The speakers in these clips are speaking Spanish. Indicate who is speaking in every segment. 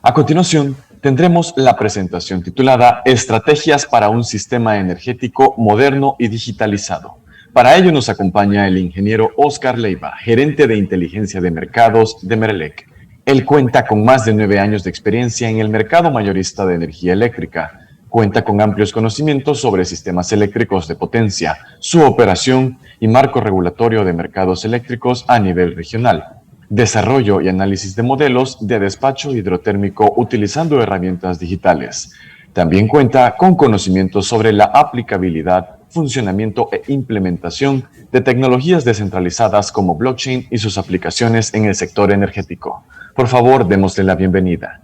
Speaker 1: A continuación, tendremos la presentación titulada Estrategias para un sistema energético moderno y digitalizado. Para ello nos acompaña el ingeniero Oscar Leiva, gerente de inteligencia de mercados de Merelec. Él cuenta con más de 9 años de experiencia en el mercado mayorista de energía eléctrica. Cuenta con amplios conocimientos sobre sistemas eléctricos de potencia, su operación y marco regulatorio de mercados eléctricos a nivel regional. Desarrollo y análisis de modelos de despacho hidrotérmico utilizando herramientas digitales. También cuenta con conocimientos sobre la aplicabilidad, funcionamiento e implementación de tecnologías descentralizadas como blockchain y sus aplicaciones en el sector energético. Por favor, démosle la bienvenida.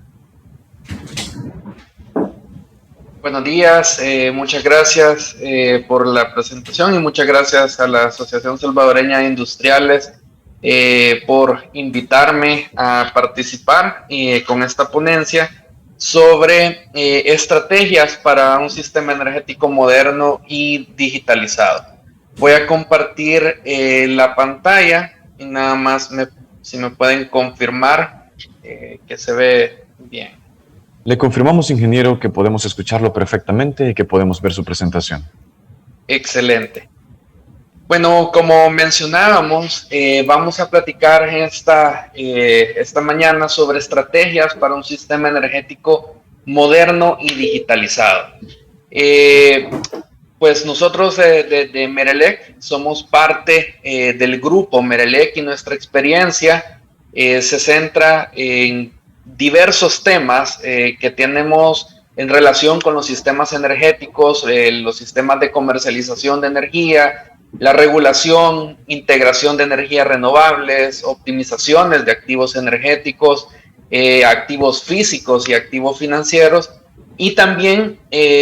Speaker 2: Buenos días, muchas gracias por la presentación y muchas gracias a la Asociación Salvadoreña de Industriales por invitarme a participar con esta ponencia sobre estrategias para un sistema energético moderno y digitalizado. Voy a compartir la pantalla y nada más si me pueden confirmar que se ve bien.
Speaker 1: Le confirmamos, ingeniero, que podemos escucharlo perfectamente y que podemos ver su presentación.
Speaker 2: Excelente. Bueno, como mencionábamos, vamos a platicar esta mañana sobre estrategias para un sistema energético moderno y digitalizado. Pues nosotros de Merelec somos parte del grupo Merelec y nuestra experiencia se centra en diversos temas que tenemos en relación con los sistemas energéticos, los sistemas de comercialización de energía, la regulación, integración de energías renovables, optimizaciones de activos energéticos, activos físicos y activos financieros. Y también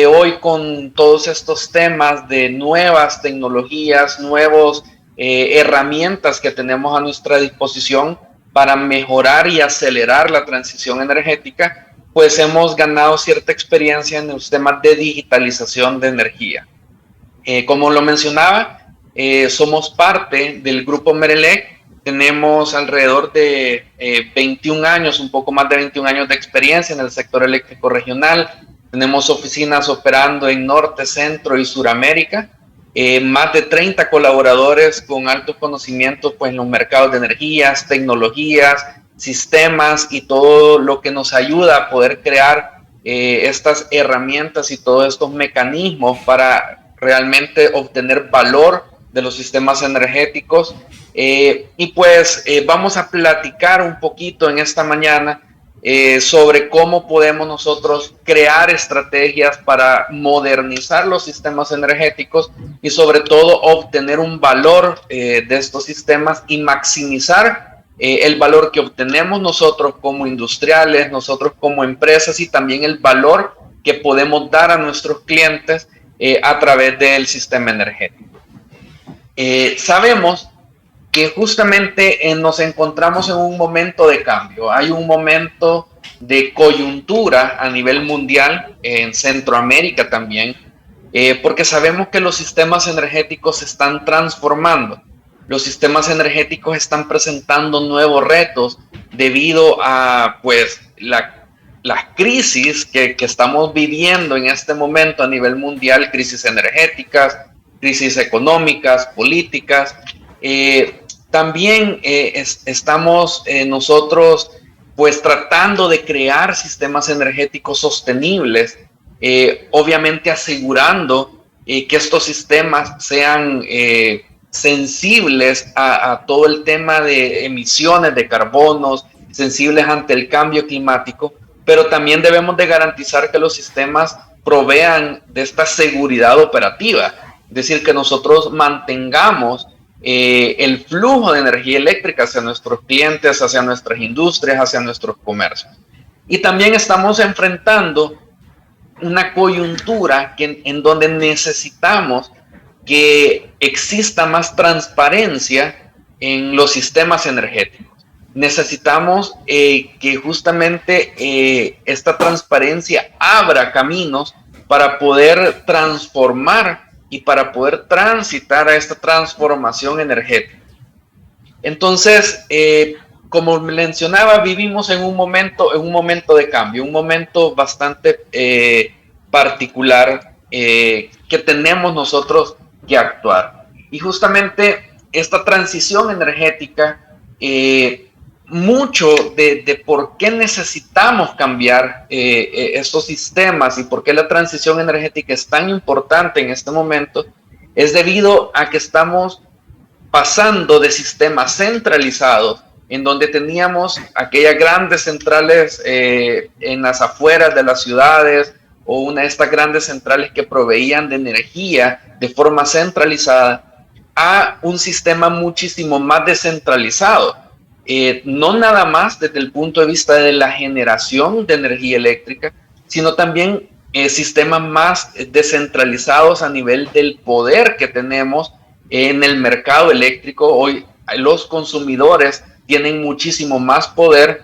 Speaker 2: hoy con todos estos temas de nuevas tecnologías, nuevas herramientas que tenemos a nuestra disposición para mejorar y acelerar la transición energética, pues hemos ganado cierta experiencia en los temas de digitalización de energía. Como lo mencionaba, somos parte del grupo Merelec, tenemos alrededor de 21 años, un poco más de 21 años de experiencia en el sector eléctrico regional, tenemos oficinas operando en Norte, Centro y Suramérica, más de 30 colaboradores con altos conocimientos pues, en los mercados de energías, tecnologías, sistemas y todo lo que nos ayuda a poder crear estas herramientas y todos estos mecanismos para realmente obtener valor de los sistemas energéticos. Y pues vamos a platicar un poquito en esta mañana sobre cómo podemos nosotros crear estrategias para modernizar los sistemas energéticos y sobre todo obtener un valor de estos sistemas y maximizar el valor que obtenemos nosotros como industriales, nosotros como empresas y también el valor que podemos dar a nuestros clientes a través del sistema energético. Sabemos que justamente nos encontramos en un momento de cambio. Hay un momento de coyuntura a nivel mundial, en Centroamérica también, porque sabemos que los sistemas energéticos se están transformando. Los sistemas energéticos están presentando nuevos retos debido a pues, las crisis que estamos viviendo en este momento a nivel mundial, crisis energéticas, crisis económicas, políticas. También estamos nosotros pues tratando de crear sistemas energéticos sostenibles, obviamente asegurando que estos sistemas sean sensibles a todo el tema de emisiones de carbonos, sensibles ante el cambio climático, pero también debemos de garantizar que los sistemas provean de esta seguridad operativa, es decir, que nosotros mantengamos el flujo de energía eléctrica hacia nuestros clientes, hacia nuestras industrias, hacia nuestros comercios. Y también estamos enfrentando una coyuntura en donde necesitamos que exista más transparencia en los sistemas energéticos. Necesitamos que justamente esta transparencia abra caminos para poder transformar y para poder transitar a esta transformación energética. Entonces, como mencionaba, vivimos en un momento de cambio, un momento bastante particular que tenemos nosotros que actuar. Y justamente esta transición energética, mucho de por qué necesitamos cambiar estos sistemas y por qué la transición energética es tan importante en este momento, es debido a que estamos pasando de sistemas centralizados, en donde teníamos aquellas grandes centrales en las afueras de las ciudades, o una de estas grandes centrales que proveían de energía de forma centralizada, a un sistema muchísimo más descentralizado. No nada más desde el punto de vista de la generación de energía eléctrica, sino también sistemas más descentralizados a nivel del poder que tenemos en el mercado eléctrico. Hoy los consumidores tienen muchísimo más poder,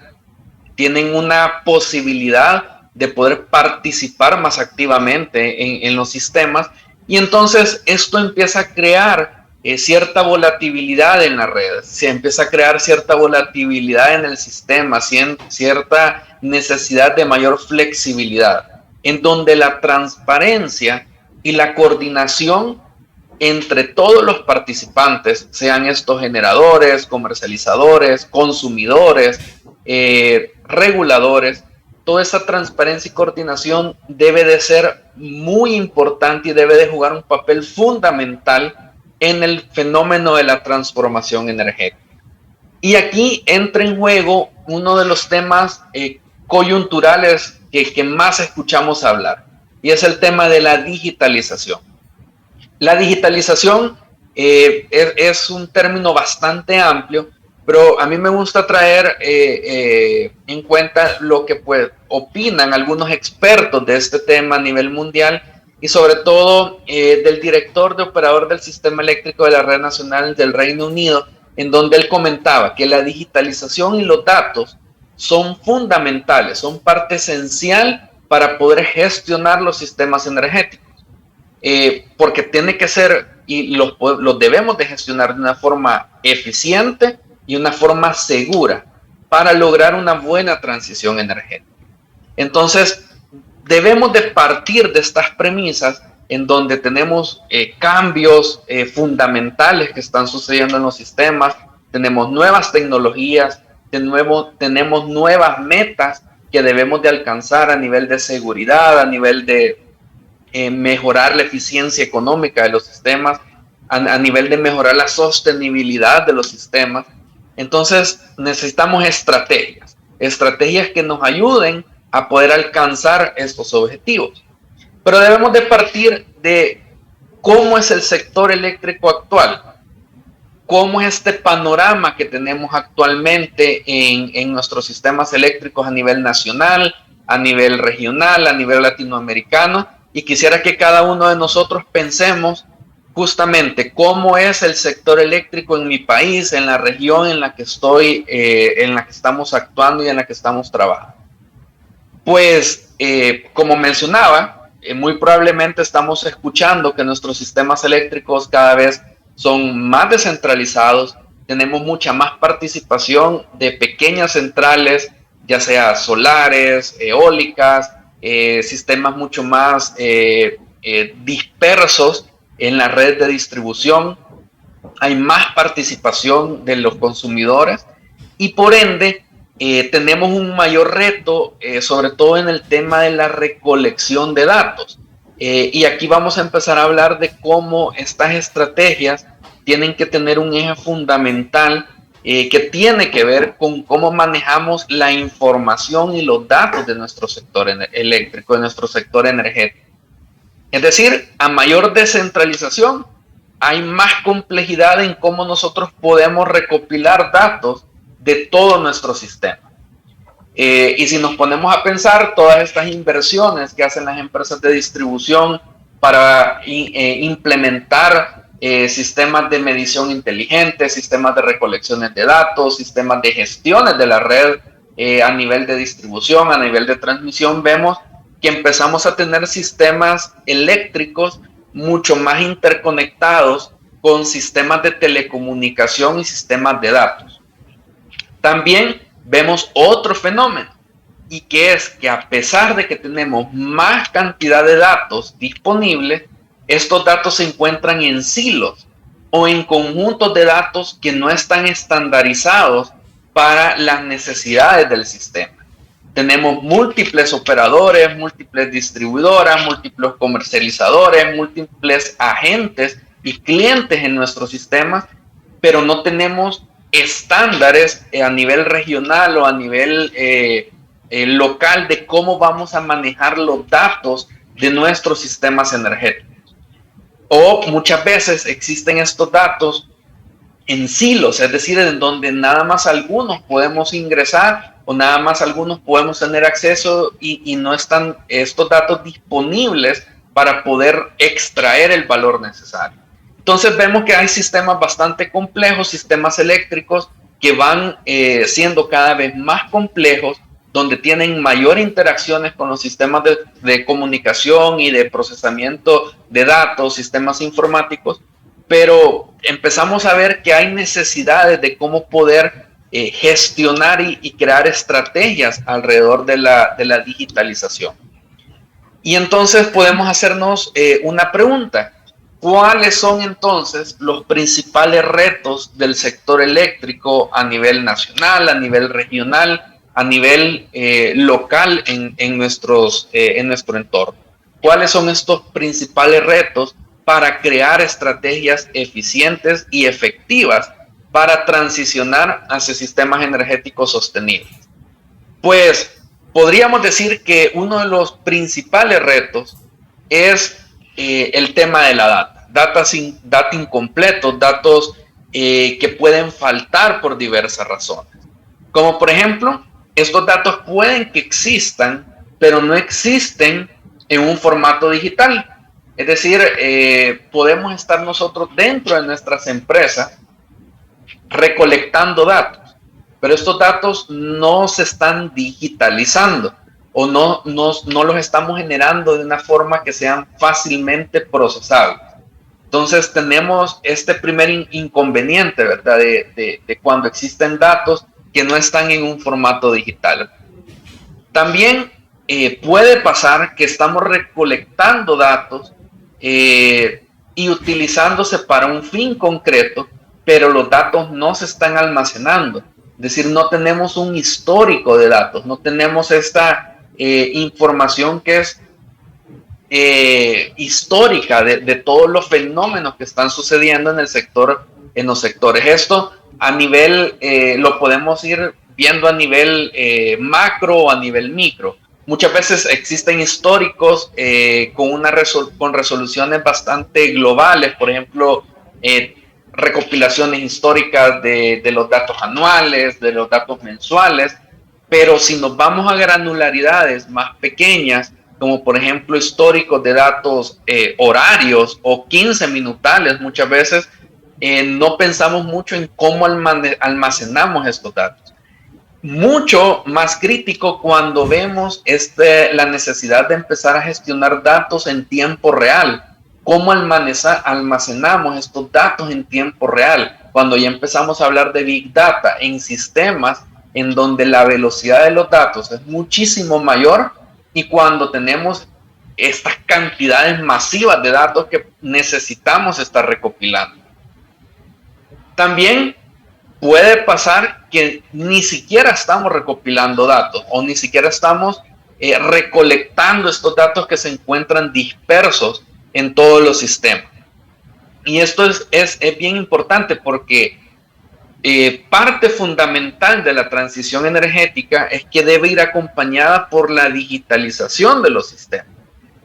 Speaker 2: tienen una posibilidad de poder participar más activamente en los sistemas, y entonces esto empieza a crear cierta volatilidad en las redes, se empieza a crear cierta volatilidad en el sistema, cierta necesidad de mayor flexibilidad, en donde la transparencia y la coordinación entre todos los participantes, sean estos generadores, comercializadores, consumidores, reguladores, toda esa transparencia y coordinación debe de ser muy importante y debe de jugar un papel fundamental en el fenómeno de la transformación energética. Y aquí entra en juego uno de los temas coyunturales que más escuchamos hablar, y es el tema de la digitalización. La digitalización es un término bastante amplio, pero a mí me gusta traer en cuenta lo que pues, opinan algunos expertos de este tema a nivel mundial, y sobre todo del director de operador del sistema eléctrico de la Red Nacional del Reino Unido, en donde él comentaba que la digitalización y los datos son fundamentales, son parte esencial para poder gestionar los sistemas energéticos. Porque tiene que ser, y los debemos de gestionar de una forma eficiente y una forma segura para lograr una buena transición energética. Entonces, debemos de partir de estas premisas en donde tenemos cambios fundamentales que están sucediendo en los sistemas, tenemos nuevas tecnologías, tenemos nuevas metas que debemos de alcanzar a nivel de seguridad, a nivel de mejorar la eficiencia económica de los sistemas, a nivel de mejorar la sostenibilidad de los sistemas. Entonces necesitamos estrategias que nos ayuden a poder alcanzar estos objetivos. Pero debemos de partir de cómo es el sector eléctrico actual, cómo es este panorama que tenemos actualmente en nuestros sistemas eléctricos a nivel nacional, a nivel regional, a nivel latinoamericano. Y quisiera que cada uno de nosotros pensemos justamente cómo es el sector eléctrico en mi país, en la región en la que estoy, en la que estamos actuando y en la que estamos trabajando. Pues, como mencionaba, muy probablemente estamos escuchando que nuestros sistemas eléctricos cada vez son más descentralizados, tenemos mucha más participación de pequeñas centrales, ya sea solares, eólicas, sistemas mucho más dispersos en la red de distribución, hay más participación de los consumidores y por ende tenemos un mayor reto, sobre todo en el tema de la recolección de datos. Y aquí vamos a empezar a hablar de cómo estas estrategias tienen que tener un eje fundamental que tiene que ver con cómo manejamos la información y los datos de nuestro sector eléctrico, de nuestro sector energético. Es decir, a mayor descentralización, hay más complejidad en cómo nosotros podemos recopilar datos de todo nuestro sistema. Y si nos ponemos a pensar todas estas inversiones que hacen las empresas de distribución para implementar sistemas de medición inteligentes, sistemas de recolecciones de datos, sistemas de gestiones de la red a nivel de distribución, a nivel de transmisión, vemos que empezamos a tener sistemas eléctricos mucho más interconectados con sistemas de telecomunicación y sistemas de datos. También vemos otro fenómeno, y que es que a pesar de que tenemos más cantidad de datos disponibles, estos datos se encuentran en silos o en conjuntos de datos que no están estandarizados para las necesidades del sistema. Tenemos múltiples operadores, múltiples distribuidoras, múltiples comercializadores, múltiples agentes y clientes en nuestros sistemas, pero no tenemos estándares a nivel regional o a nivel local de cómo vamos a manejar los datos de nuestros sistemas energéticos. O muchas veces existen estos datos en silos, es decir, en donde nada más algunos podemos ingresar o nada más algunos podemos tener acceso y no están estos datos disponibles para poder extraer el valor necesario. Entonces vemos que hay sistemas bastante complejos, sistemas eléctricos que van siendo cada vez más complejos, donde tienen mayor interacciones con los sistemas de comunicación y de procesamiento de datos, sistemas informáticos, pero empezamos a ver que hay necesidades de cómo poder gestionar y crear estrategias alrededor de la digitalización. Y entonces podemos hacernos una pregunta. ¿Cuáles son entonces los principales retos del sector eléctrico a nivel nacional, a nivel regional, a nivel local en nuestro entorno? ¿Cuáles son estos principales retos para crear estrategias eficientes y efectivas para transicionar hacia sistemas energéticos sostenibles? Pues podríamos decir que uno de los principales retos es el tema de la data incompletos, datos que pueden faltar por diversas razones. Como por ejemplo, estos datos pueden que existan, pero no existen en un formato digital. Es decir, podemos estar nosotros dentro de nuestras empresas recolectando datos, pero estos datos no se están digitalizando o no los estamos generando de una forma que sean fácilmente procesables. Entonces tenemos este primer inconveniente, ¿verdad? De cuando existen datos que no están en un formato digital. También puede pasar que estamos recolectando datos y utilizándose para un fin concreto, pero los datos no se están almacenando. Es decir, no tenemos un histórico de datos, no tenemos esta información que es histórica de todos los fenómenos que están sucediendo en los sectores. Esto a nivel, lo podemos ir viendo a nivel macro o a nivel micro. Muchas veces existen históricos con resoluciones bastante globales, por ejemplo, recopilaciones históricas de los datos anuales, de los datos mensuales, pero si nos vamos a granularidades más pequeñas, como por ejemplo históricos de datos horarios o 15 minutales, muchas veces no pensamos mucho en cómo almacenamos estos datos. Mucho más crítico cuando vemos la necesidad de empezar a gestionar datos en tiempo real. ¿Cómo almacenamos estos datos en tiempo real? Cuando ya empezamos a hablar de Big Data en sistemas en donde la velocidad de los datos es muchísimo mayor y cuando tenemos estas cantidades masivas de datos que necesitamos estar recopilando. También puede pasar que ni siquiera estamos recopilando datos o ni siquiera estamos recolectando estos datos que se encuentran dispersos en todos los sistemas. Y esto es bien importante porque parte fundamental de la transición energética es que debe ir acompañada por la digitalización de los sistemas.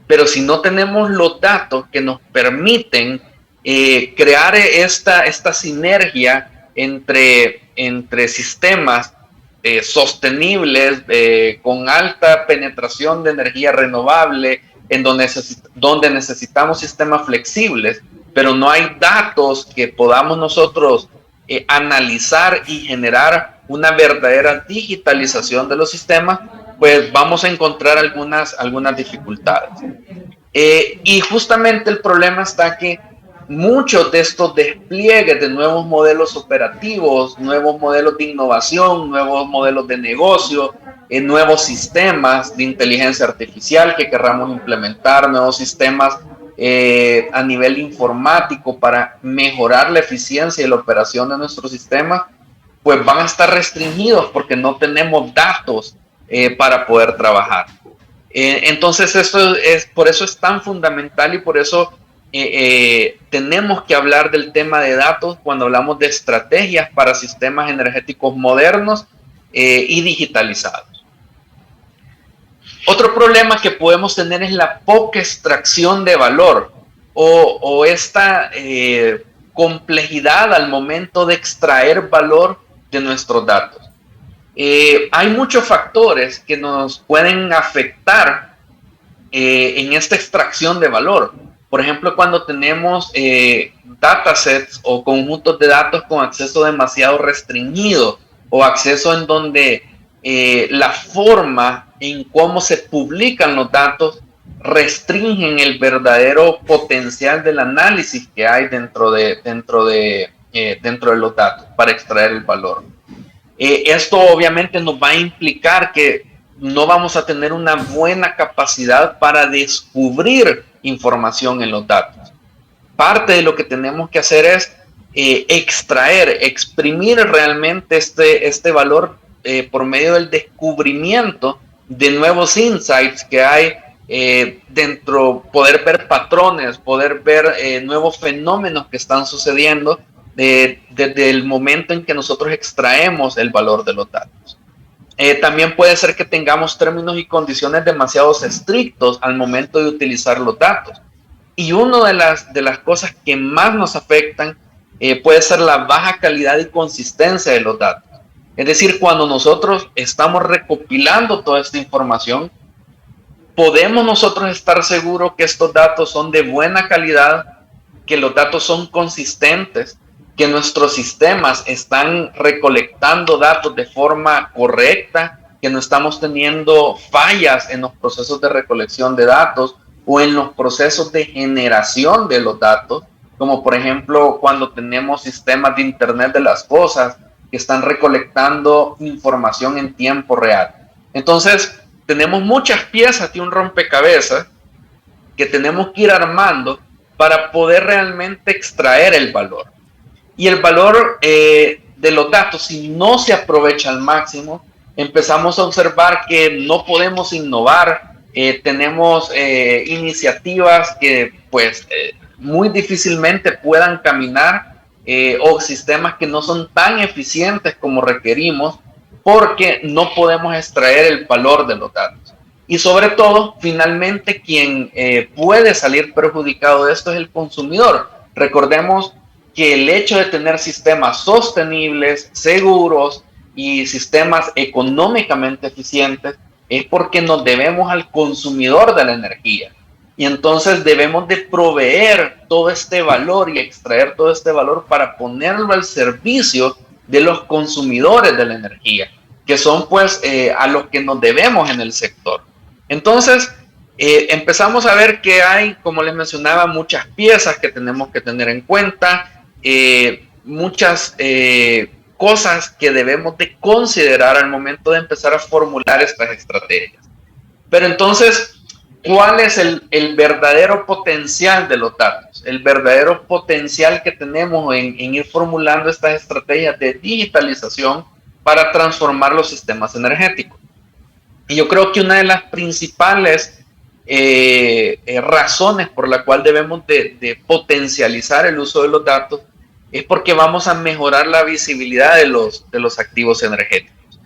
Speaker 2: Pero si no tenemos los datos que nos permiten crear esta sinergia entre sistemas sostenibles, con alta penetración de energía renovable, en donde necesitamos sistemas flexibles, pero no hay datos que podamos nosotros analizar y generar una verdadera digitalización de los sistemas, pues vamos a encontrar algunas dificultades. Y justamente el problema está que muchos de estos despliegues de nuevos modelos operativos, nuevos modelos de innovación, nuevos modelos de negocio, nuevos sistemas de inteligencia artificial que querramos implementar, nuevos sistemas a nivel informático para mejorar la eficiencia y la operación de nuestros sistemas, pues van a estar restringidos porque no tenemos datos para poder trabajar. Entonces, por eso es tan fundamental y por eso tenemos que hablar del tema de datos cuando hablamos de estrategias para sistemas energéticos modernos y digitalizados. Otro problema que podemos tener es la poca extracción de valor o esta complejidad al momento de extraer valor de nuestros datos. Hay muchos factores que nos pueden afectar en esta extracción de valor. Por ejemplo, cuando tenemos datasets o conjuntos de datos con acceso demasiado restringido o acceso en donde la forma en cómo se publican los datos restringen el verdadero potencial del análisis que hay dentro de los datos para extraer el valor. Esto obviamente nos va a implicar que no vamos a tener una buena capacidad para descubrir información en los datos. Parte de lo que tenemos que hacer es extraer, exprimir realmente este valor por medio del descubrimiento de nuevos insights que hay dentro, poder ver patrones, poder ver nuevos fenómenos que están sucediendo desde el momento en que nosotros extraemos el valor de los datos. También puede ser que tengamos términos y condiciones demasiado estrictos al momento de utilizar los datos. Y una de las cosas que más nos afectan puede ser la baja calidad y consistencia de los datos. Es decir, cuando nosotros estamos recopilando toda esta información, podemos nosotros estar seguros que estos datos son de buena calidad, que los datos son consistentes, que nuestros sistemas están recolectando datos de forma correcta, que no estamos teniendo fallas en los procesos de recolección de datos o en los procesos de generación de los datos, como por ejemplo cuando tenemos sistemas de Internet de las cosas que están recolectando información en tiempo real. Entonces, tenemos muchas piezas de un rompecabezas que tenemos que ir armando para poder realmente extraer el valor. Y el valor de los datos, si no se aprovecha al máximo, empezamos a observar que no podemos innovar. Tenemos iniciativas que pues muy difícilmente puedan caminar o sistemas que no son tan eficientes como requerimos porque no podemos extraer el valor de los datos. Y sobre todo, finalmente, quien puede salir perjudicado de esto es el consumidor. Recordemos que el hecho de tener sistemas sostenibles, seguros y sistemas económicamente eficientes es porque nos debemos al consumidor de la energía. Y entonces debemos de proveer todo este valor y extraer todo este valor para ponerlo al servicio de los consumidores de la energía, que son pues a los que nos debemos en el sector. Entonces, empezamos a ver que hay, como les mencionaba, muchas piezas que tenemos que tener en cuenta, muchas cosas que debemos de considerar al momento de empezar a formular estas estrategias. Pero entonces, ¿cuál es el verdadero potencial de los datos? El verdadero potencial que tenemos en ir formulando estas estrategias de digitalización para transformar los sistemas energéticos. Y yo creo que una de las principales razones por la cual debemos de potencializar el uso de los datos es porque vamos a mejorar la visibilidad de los activos energéticos.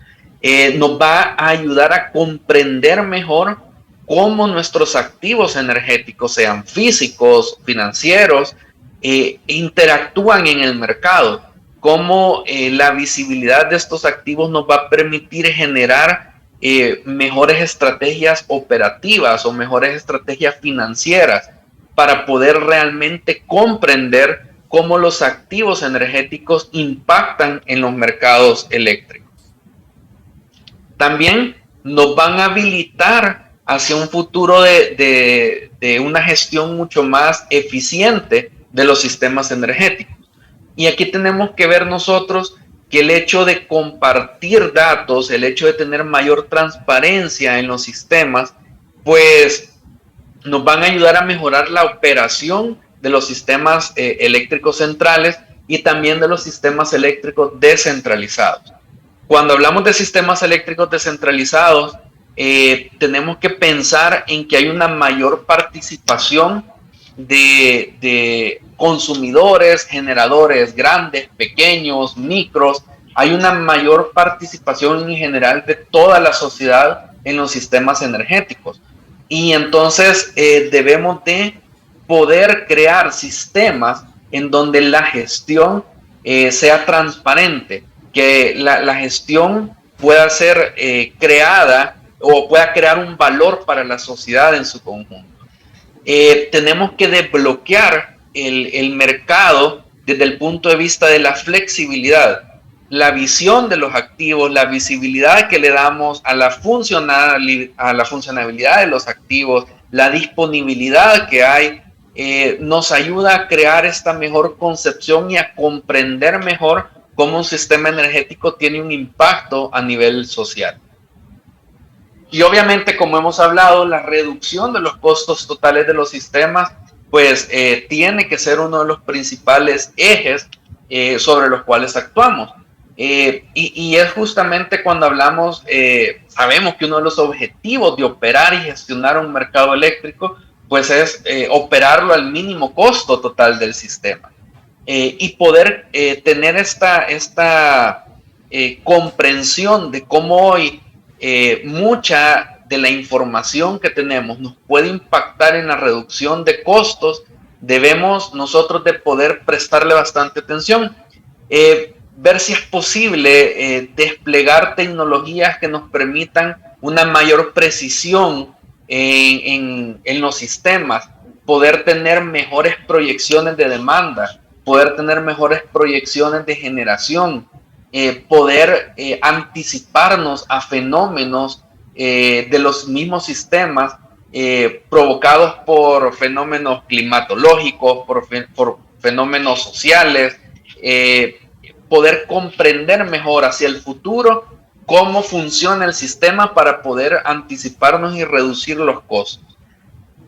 Speaker 2: Nos va a ayudar a comprender mejor cómo nuestros activos energéticos, sean físicos, financieros, interactúan en el mercado, cómo la visibilidad de estos activos nos va a permitir generar mejores estrategias operativas o mejores estrategias financieras para poder realmente comprender cómo los activos energéticos impactan en los mercados eléctricos. También nos van a habilitar hacia un futuro de una gestión mucho más eficiente de los sistemas energéticos. Y aquí tenemos que ver nosotros que el hecho de compartir datos, el hecho de tener mayor transparencia en los sistemas, pues nos van a ayudar a mejorar la operación de los sistemas eléctricos centrales y también de los sistemas eléctricos descentralizados. Cuando hablamos de sistemas eléctricos descentralizados, tenemos que pensar en que hay una mayor participación de consumidores, generadores grandes, pequeños, micros. Hay una mayor participación en general de toda la sociedad en los sistemas energéticos. Y entonces debemos de poder crear sistemas en donde la gestión sea transparente, que la gestión pueda ser creada o pueda crear un valor para la sociedad en su conjunto. Tenemos que desbloquear el mercado desde el punto de vista de la flexibilidad, la visión de los activos, la visibilidad que le damos a la funcionalidad de los activos, la disponibilidad que hay, nos ayuda a crear esta mejor concepción y a comprender mejor cómo un sistema energético tiene un impacto a nivel social. Y obviamente, como hemos hablado, la reducción de los costos totales de los sistemas, pues tiene que ser uno de los principales ejes sobre los cuales actuamos. Y es justamente cuando hablamos, sabemos que uno de los objetivos de operar y gestionar un mercado eléctrico, pues es operarlo al mínimo costo total del sistema. Y poder tener esta comprensión de cómo hoy mucha de la información que tenemos nos puede impactar en la reducción de costos, debemos nosotros de poder prestarle bastante atención. Ver si es posible desplegar tecnologías que nos permitan una mayor precisión en los sistemas, poder tener mejores proyecciones de demanda, poder tener mejores proyecciones de generación, poder anticiparnos a fenómenos de los mismos sistemas provocados por fenómenos climatológicos, por fenómenos sociales, poder comprender mejor hacia el futuro cómo funciona el sistema para poder anticiparnos y reducir los costos.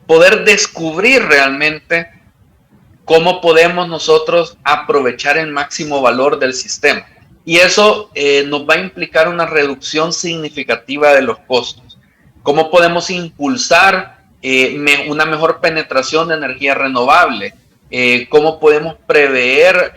Speaker 2: Poder descubrir realmente cómo podemos nosotros aprovechar el máximo valor del sistema. Y eso nos va a implicar una reducción significativa de los costos. ¿Cómo podemos impulsar una mejor penetración de energía renovable? ¿Cómo podemos prever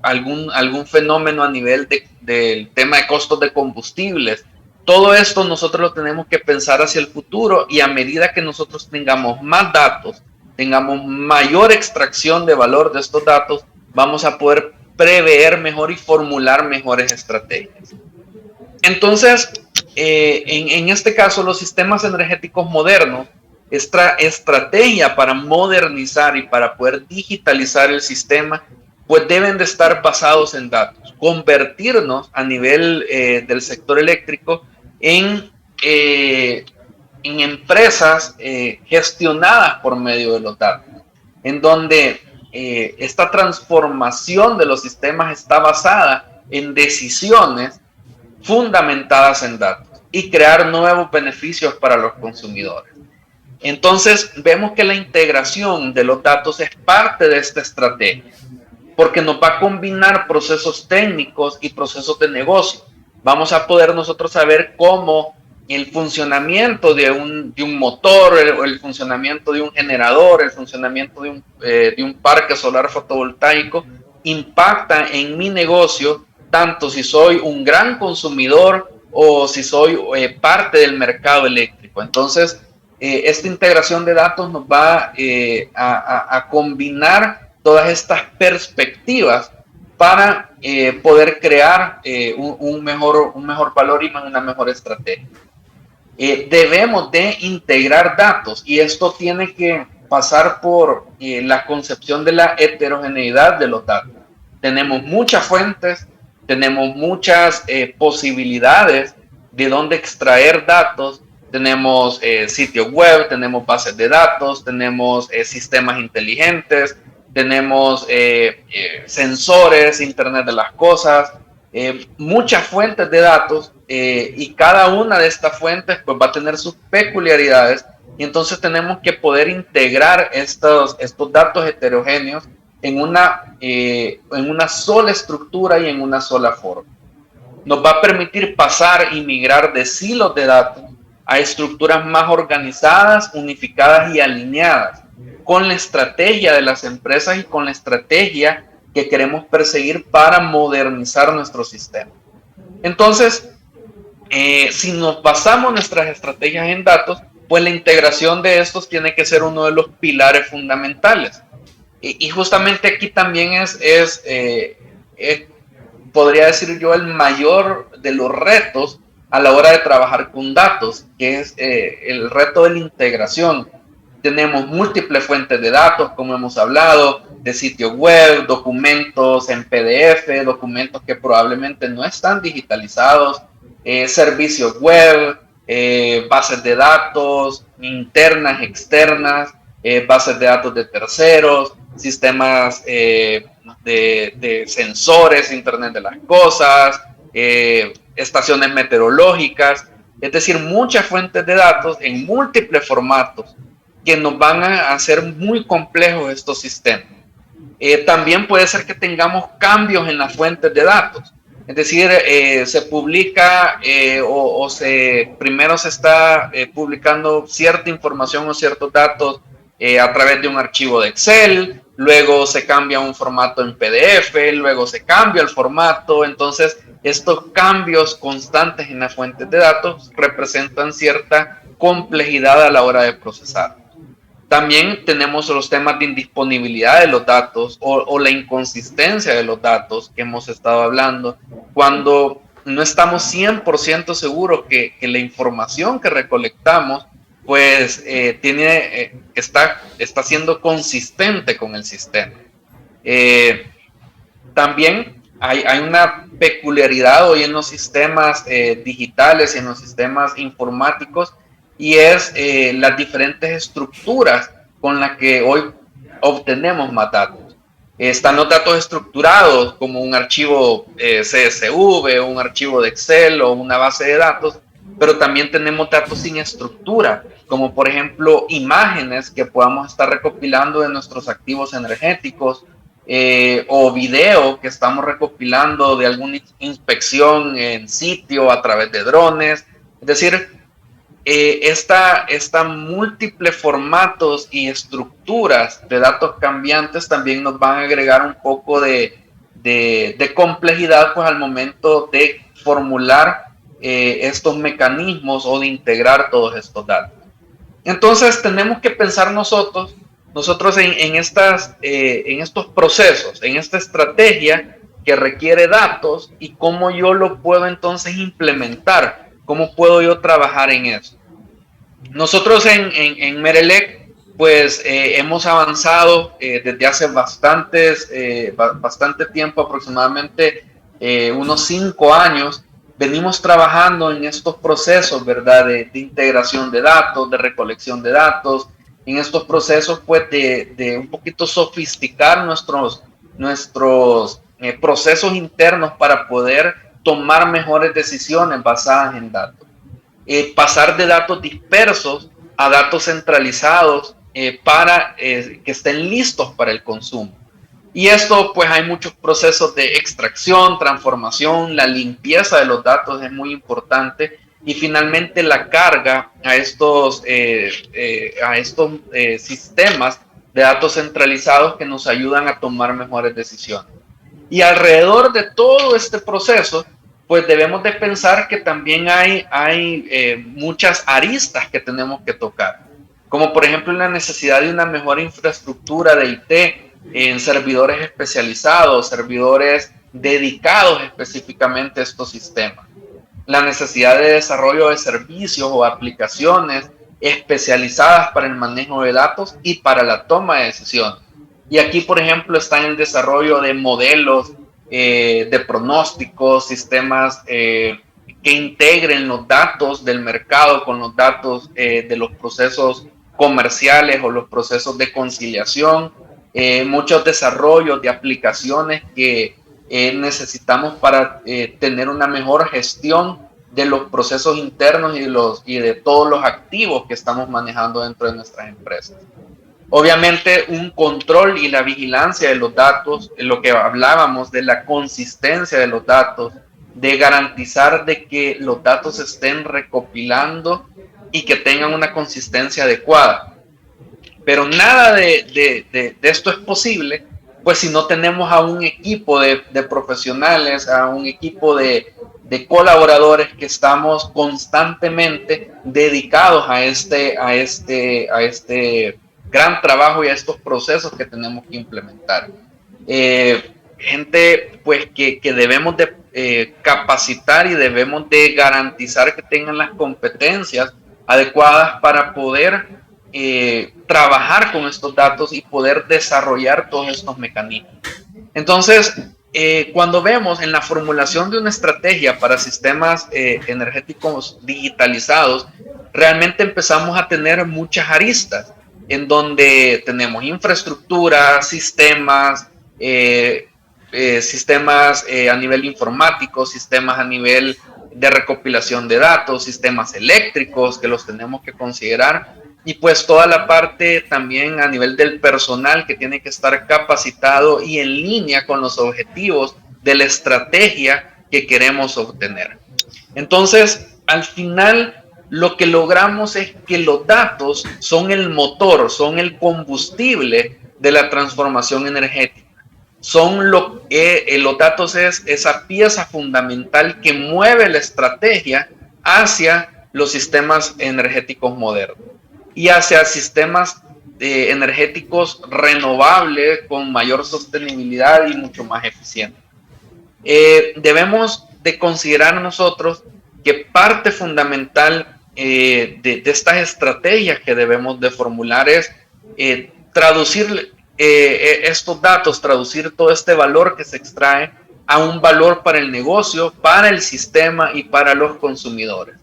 Speaker 2: algún fenómeno a nivel del tema de costos de combustibles? Todo esto nosotros lo tenemos que pensar hacia el futuro, y a medida que nosotros tengamos más datos, tengamos mayor extracción de valor de estos datos, vamos a poder prever mejor y formular mejores estrategias. Entonces, en este caso, los sistemas energéticos modernos, esta estrategia para modernizar y para poder digitalizar el sistema, pues deben de estar basados en datos, convertirnos a nivel del sector eléctrico en empresas gestionadas por medio de los datos, en donde esta transformación de los sistemas está basada en decisiones fundamentadas en datos y crear nuevos beneficios para los consumidores. Entonces, vemos que la integración de los datos es parte de esta estrategia, porque nos va a combinar procesos técnicos y procesos de negocio. Vamos a poder nosotros saber cómo el funcionamiento de un motor, el funcionamiento de un generador, el funcionamiento de un parque solar fotovoltaico impacta en mi negocio, tanto si soy un gran consumidor o si soy parte del mercado eléctrico. Entonces, esta integración de datos nos va a combinar todas estas perspectivas para poder crear un mejor valor y una mejor estrategia. Debemos de integrar datos, y esto tiene que pasar por la concepción de la heterogeneidad de los datos. Tenemos muchas fuentes, tenemos muchas posibilidades de dónde extraer datos. Tenemos sitios web, tenemos bases de datos, tenemos sistemas inteligentes, tenemos sensores, Internet de las cosas, muchas fuentes de datos, y cada una de estas fuentes pues va a tener sus peculiaridades, y entonces tenemos que poder integrar estos datos heterogéneos en una sola estructura y en una sola forma. Nos va a permitir pasar y migrar de silos de datos a estructuras más organizadas, unificadas y alineadas con la estrategia de las empresas y con la estrategia que queremos perseguir para modernizar nuestro sistema. Entonces, si nos basamos nuestras estrategias en datos, pues la integración de estos tiene que ser uno de los pilares fundamentales. Y justamente aquí también podría decir yo, el mayor de los retos a la hora de trabajar con datos, que es el reto de la integración. Tenemos múltiples fuentes de datos, como hemos hablado, de sitios web, documentos en PDF, documentos que probablemente no están digitalizados, servicios web, bases de datos internas, externas, bases de datos de terceros, sistemas de sensores, Internet de las cosas, estaciones meteorológicas, es decir, muchas fuentes de datos en múltiples formatos que nos van a hacer muy complejos estos sistemas. También puede ser que tengamos cambios en las fuentes de datos, es decir, se publica primero se está publicando cierta información o ciertos datos a través de un archivo de Excel, luego se cambia a un formato en PDF, luego se cambia el formato. Entonces estos cambios constantes en las fuentes de datos representan cierta complejidad a la hora de procesar. También tenemos los temas de indisponibilidad de los datos o la inconsistencia de los datos que hemos estado hablando, cuando no estamos 100% seguros que la información que recolectamos pues está siendo consistente con el sistema. También hay una peculiaridad hoy en los sistemas digitales y en los sistemas informáticos, y es las diferentes estructuras con las que hoy obtenemos más datos. Están los datos estructurados como un archivo CSV, un archivo de Excel o una base de datos, pero también tenemos datos sin estructura, como por ejemplo imágenes que podamos estar recopilando de nuestros activos energéticos, o video que estamos recopilando de alguna inspección en sitio a través de drones. Es decir, esta múltiples formatos y estructuras de datos cambiantes también nos van a agregar un poco de complejidad pues al momento de formular estos mecanismos o de integrar todos estos datos. Entonces tenemos que pensar nosotros en estos procesos, en esta estrategia que requiere datos y cómo yo lo puedo entonces implementar, cómo puedo yo trabajar en eso. Nosotros en Merelec pues hemos avanzado desde hace bastante tiempo, aproximadamente unos 5 años. Venimos trabajando en estos procesos, ¿verdad? De integración de datos, de recolección de datos, en estos procesos pues de un poquito sofisticar nuestros procesos internos para poder tomar mejores decisiones basadas en datos. Pasar de datos dispersos a datos centralizados para que estén listos para el consumo. Y esto, pues hay muchos procesos de extracción, transformación, la limpieza de los datos es muy importante, y finalmente la carga a estos sistemas de datos centralizados que nos ayudan a tomar mejores decisiones. Y alrededor de todo este proceso, pues debemos de pensar que también hay muchas aristas que tenemos que tocar, como por ejemplo la necesidad de una mejor infraestructura de IT, en servidores especializados, servidores dedicados específicamente a estos sistemas. La necesidad de desarrollo de servicios o aplicaciones especializadas para el manejo de datos y para la toma de decisiones. Y aquí, por ejemplo, está en el desarrollo de modelos de pronósticos, sistemas que integren los datos del mercado con los datos de los procesos comerciales o los procesos de conciliación. muchos desarrollos de aplicaciones que necesitamos para tener una mejor gestión de los procesos internos y de todos los activos que estamos manejando dentro de nuestras empresas. Obviamente, un control y la vigilancia de los datos, en lo que hablábamos de la consistencia de los datos, de garantizar de que los datos se estén recopilando y que tengan una consistencia adecuada. Pero nada de esto es posible, pues si no tenemos a un equipo de profesionales, a un equipo de colaboradores que estamos constantemente dedicados a este gran trabajo y a estos procesos que tenemos que implementar. Gente pues que debemos de capacitar y debemos de garantizar que tengan las competencias adecuadas para poder trabajar con estos datos y poder desarrollar todos estos mecanismos. Entonces, cuando vemos en la formulación de una estrategia para sistemas energéticos digitalizados, realmente empezamos a tener muchas aristas en donde tenemos infraestructura, sistemas, sistemas a nivel informático, sistemas a nivel de recopilación de datos, sistemas eléctricos que los tenemos que considerar, y pues toda la parte también a nivel del personal que tiene que estar capacitado y en línea con los objetivos de la estrategia que queremos obtener. Entonces, al final, lo que logramos es que los datos son el motor, son el combustible de la transformación energética. Son los datos es esa pieza fundamental que mueve la estrategia hacia los sistemas energéticos modernos y hacia sistemas energéticos renovables con mayor sostenibilidad y mucho más eficientes. Debemos de considerar nosotros que parte fundamental de estas estrategias que debemos de formular es traducir estos datos, traducir todo este valor que se extrae a un valor para el negocio, para el sistema y para los consumidores.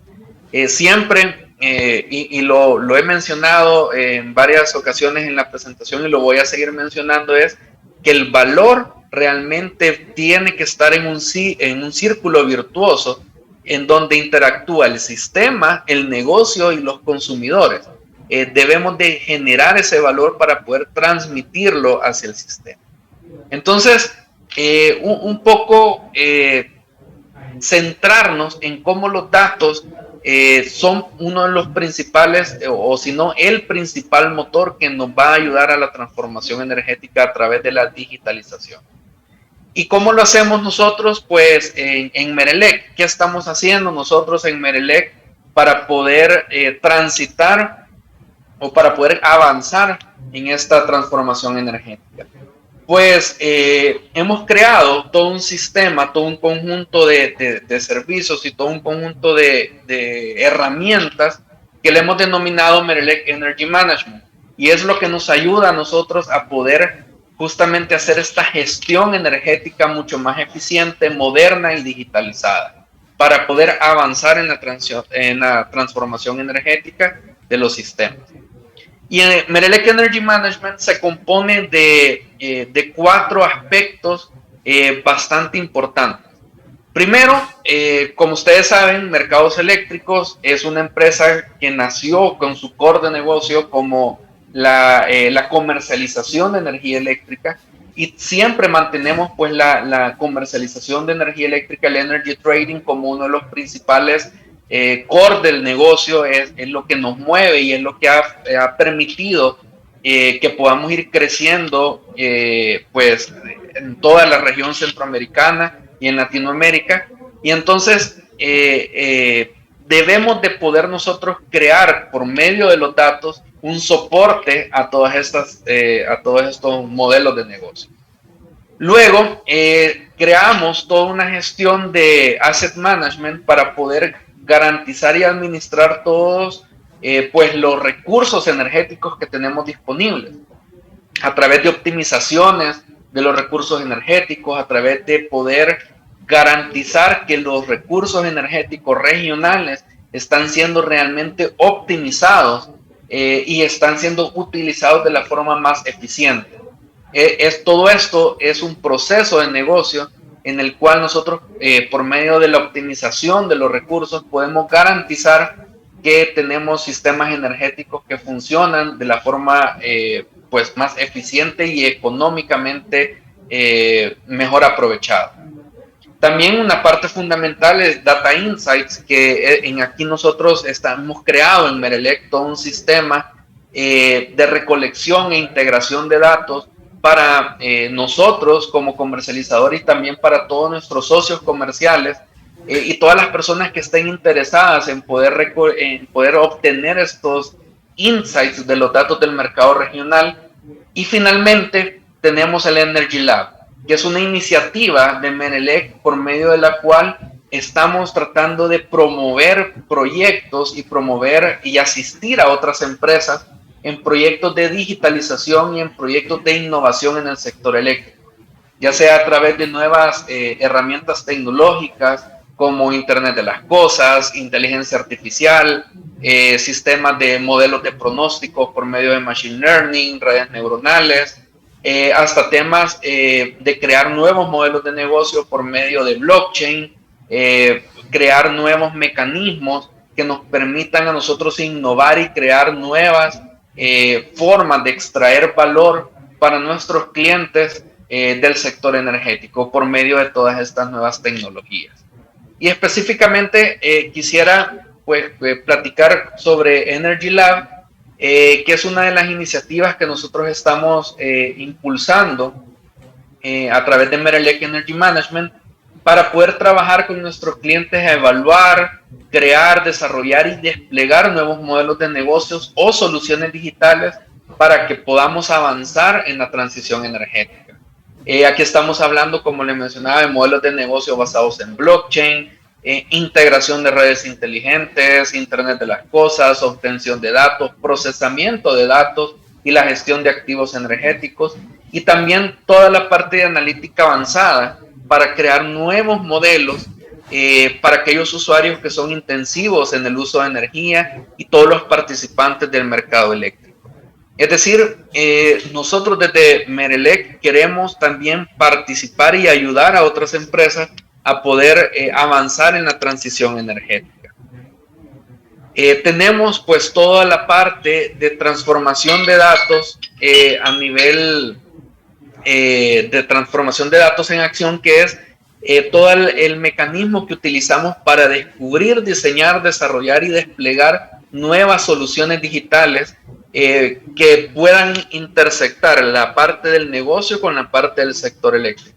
Speaker 2: Siempre, y lo he mencionado en varias ocasiones en la presentación y lo voy a seguir mencionando, es que el valor realmente tiene que estar en un círculo virtuoso en donde interactúa el sistema, el negocio y los consumidores. Debemos de generar ese valor para poder transmitirlo hacia el sistema. Entonces, un poco centrarnos en cómo los datos son uno de los principales, o si no, el principal motor que nos va a ayudar a la transformación energética a través de la digitalización. ¿Y cómo lo hacemos nosotros? Pues en Merelec, ¿qué estamos haciendo nosotros en Merelec para poder transitar o para poder avanzar en esta transformación energética? Pues hemos creado todo un sistema, todo un conjunto de servicios y todo un conjunto de herramientas que le hemos denominado Merelec Energy Management. Y es lo que nos ayuda a nosotros a poder justamente hacer esta gestión energética mucho más eficiente, moderna y digitalizada, para poder avanzar en la transformación energética de los sistemas. Y Merelec Energy Management se compone de 4 aspectos bastante importantes. Primero, como ustedes saben, Mercados Eléctricos es una empresa que nació con su core de negocio como la comercialización de energía eléctrica, y siempre mantenemos pues la comercialización de energía eléctrica, el energy trading, como uno de los principales core del negocio. Es lo que nos mueve y es lo que ha permitido que podamos ir creciendo pues en toda la región centroamericana y en Latinoamérica. Y entonces debemos de poder nosotros crear por medio de los datos un soporte a todos estos modelos de negocio. Luego creamos toda una gestión de asset management para poder garantizar y administrar todos pues los recursos energéticos que tenemos disponibles a través de optimizaciones de los recursos energéticos, a través de poder garantizar que los recursos energéticos regionales están siendo realmente optimizados y están siendo utilizados de la forma más eficiente. Todo esto es un proceso de negocio en el cual nosotros, por medio de la optimización de los recursos, podemos garantizar que tenemos sistemas energéticos que funcionan de la forma pues más eficiente y económicamente mejor aprovechada. También una parte fundamental es Data Insights, que en aquí nosotros hemos creado en Merelec todo un sistema de recolección e integración de datos para nosotros como comercializadores y también para todos nuestros socios comerciales y todas las personas que estén interesadas en poder obtener estos insights de los datos del mercado regional. Y finalmente tenemos el Energy Lab, que es una iniciativa de Merelec por medio de la cual estamos tratando de promover proyectos y promover y asistir a otras empresas en proyectos de digitalización y en proyectos de innovación en el sector eléctrico, ya sea a través de nuevas herramientas tecnológicas como Internet de las Cosas, inteligencia artificial, sistemas de modelos de pronóstico por medio de Machine Learning, redes neuronales, hasta temas de crear nuevos modelos de negocio por medio de blockchain, crear nuevos mecanismos que nos permitan a nosotros innovar y crear nuevas formas de extraer valor para nuestros clientes del sector energético por medio de todas estas nuevas tecnologías. Y específicamente quisiera pues, platicar sobre Energy Lab, que es una de las iniciativas que nosotros estamos impulsando a través de Merelec Energy Management para poder trabajar con nuestros clientes a evaluar, crear, desarrollar y desplegar nuevos modelos de negocios o soluciones digitales para que podamos avanzar en la transición energética. Aquí estamos hablando, como le mencionaba, de modelos de negocio basados en blockchain, integración de redes inteligentes, Internet de las Cosas, obtención de datos, procesamiento de datos y la gestión de activos energéticos, y también toda la parte de analítica avanzada para crear nuevos modelos para aquellos usuarios que son intensivos en el uso de energía y todos los participantes del mercado eléctrico. Es decir, nosotros desde Merelec queremos también participar y ayudar a otras empresas a poder avanzar en la transición energética. Tenemos pues toda la parte de transformación de datos a nivel de transformación de datos en acción, que es todo el mecanismo que utilizamos para descubrir, diseñar, desarrollar y desplegar nuevas soluciones digitales que puedan intersectar la parte del negocio con la parte del sector eléctrico.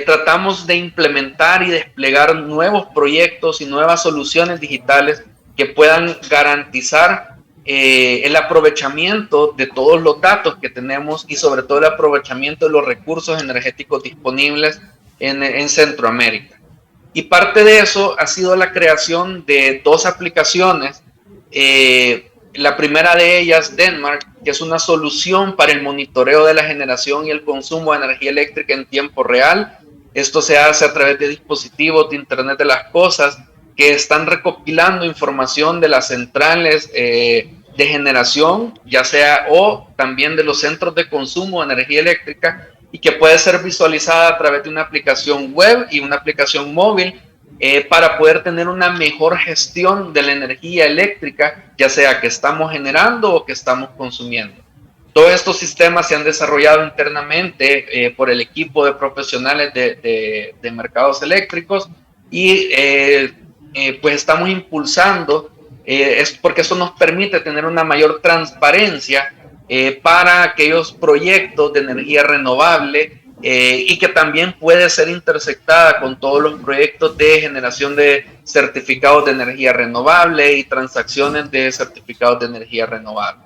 Speaker 2: Tratamos de implementar y desplegar nuevos proyectos y nuevas soluciones digitales que puedan garantizar el aprovechamiento de todos los datos que tenemos y sobre todo el aprovechamiento de los recursos energéticos disponibles en Centroamérica. Y parte de eso ha sido la creación de dos aplicaciones. La primera de ellas, Denmark, que es una solución para el monitoreo de la generación y el consumo de energía eléctrica en tiempo real. Esto se hace a través de dispositivos de Internet de las Cosas que están recopilando información de las centrales de generación, ya sea o también de los centros de consumo de energía eléctrica, y que puede ser visualizada a través de una aplicación web y una aplicación móvil para poder tener una mejor gestión de la energía eléctrica, ya sea que estamos generando o que estamos consumiendo. Todos estos sistemas se han desarrollado internamente por el equipo de profesionales de mercados eléctricos y pues estamos impulsando, es porque eso nos permite tener una mayor transparencia para aquellos proyectos de energía renovable y que también puede ser intersectada con todos los proyectos de generación de certificados de energía renovable y transacciones de certificados de energía renovable.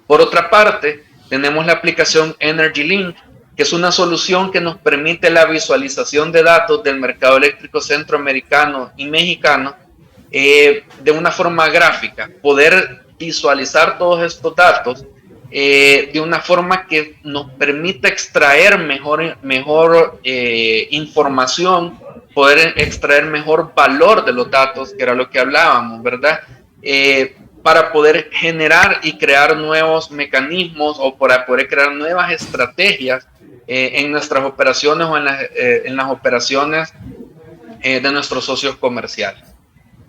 Speaker 2: Por otra parte, tenemos la aplicación Energy Link, que es una solución que nos permite la visualización de datos del mercado eléctrico centroamericano y mexicano de una forma gráfica, poder visualizar todos estos datos de una forma que nos permita extraer mejor información, poder extraer mejor valor de los datos, que era lo que hablábamos, ¿verdad? para poder generar y crear nuevos mecanismos o para poder crear nuevas estrategias en nuestras operaciones o en las operaciones de nuestros socios comerciales.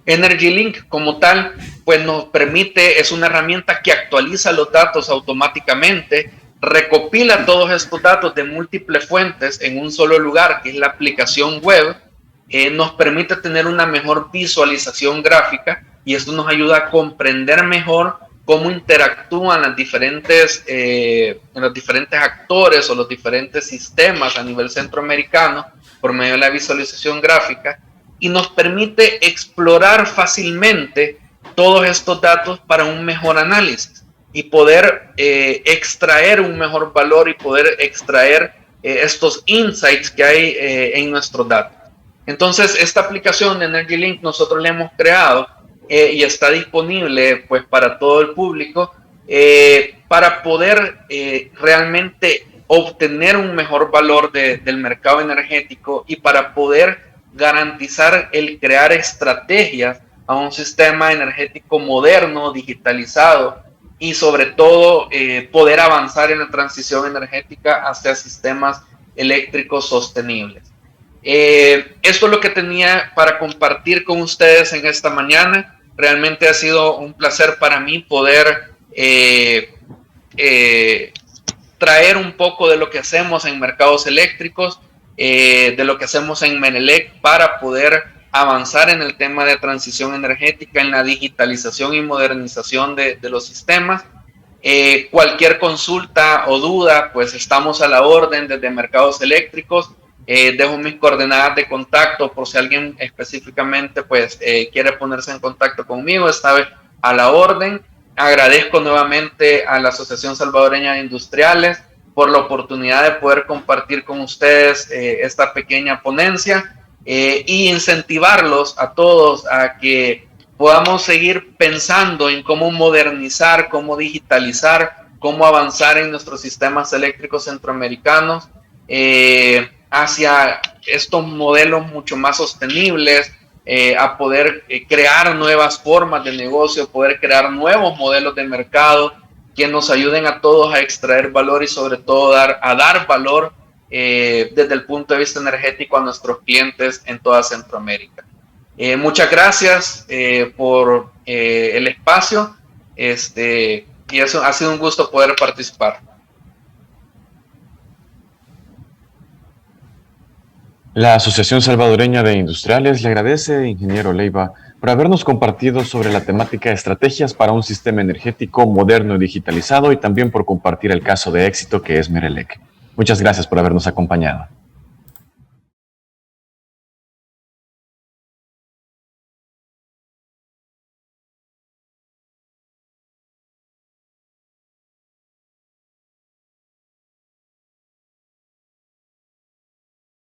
Speaker 2: EnergyLink como tal, pues nos permite, es una herramienta que actualiza los datos automáticamente, recopila todos estos datos de múltiples fuentes en un solo lugar, que es la aplicación web, nos permite tener una mejor visualización gráfica y esto nos ayuda a comprender mejor cómo interactúan los diferentes actores o los diferentes sistemas a nivel centroamericano por medio de la visualización gráfica y nos permite explorar fácilmente todos estos datos para un mejor análisis y poder extraer un mejor valor y poder extraer estos insights que hay en nuestros datos. Entonces, esta aplicación de EnergyLink nosotros la hemos creado y está disponible pues para todo el público para poder realmente obtener un mejor valor del mercado energético y para poder garantizar el crear estrategias a un sistema energético moderno, digitalizado y sobre todo poder avanzar en la transición energética hacia sistemas eléctricos sostenibles. Esto es lo que tenía para compartir con ustedes en esta mañana. Realmente ha sido un placer para mí poder traer un poco de lo que hacemos en mercados eléctricos, de lo que hacemos en Menelec para poder avanzar en el tema de transición energética, en la digitalización y modernización de los sistemas. Cualquier consulta o duda, pues estamos a la orden desde mercados eléctricos. Dejo mis coordenadas de contacto por si alguien específicamente pues quiere ponerse en contacto conmigo, está a la orden. Agradezco nuevamente a la Asociación Salvadoreña de Industriales por la oportunidad de poder compartir con ustedes esta pequeña ponencia y incentivarlos a todos a que podamos seguir pensando en cómo modernizar, cómo digitalizar, cómo avanzar en nuestros sistemas eléctricos centroamericanos hacia estos modelos mucho más sostenibles, a poder crear nuevas formas de negocio, poder crear nuevos modelos de mercado que nos ayuden a todos a extraer valor y sobre todo a dar valor desde el punto de vista energético a nuestros clientes en toda Centroamérica. Muchas gracias por el espacio y eso ha sido un gusto poder participar.
Speaker 1: La Asociación Salvadoreña de Industriales le agradece, ingeniero Leiva, por habernos compartido sobre la temática de estrategias para un sistema energético moderno y digitalizado y también por compartir el caso de éxito que es Menelec. Muchas gracias por habernos acompañado.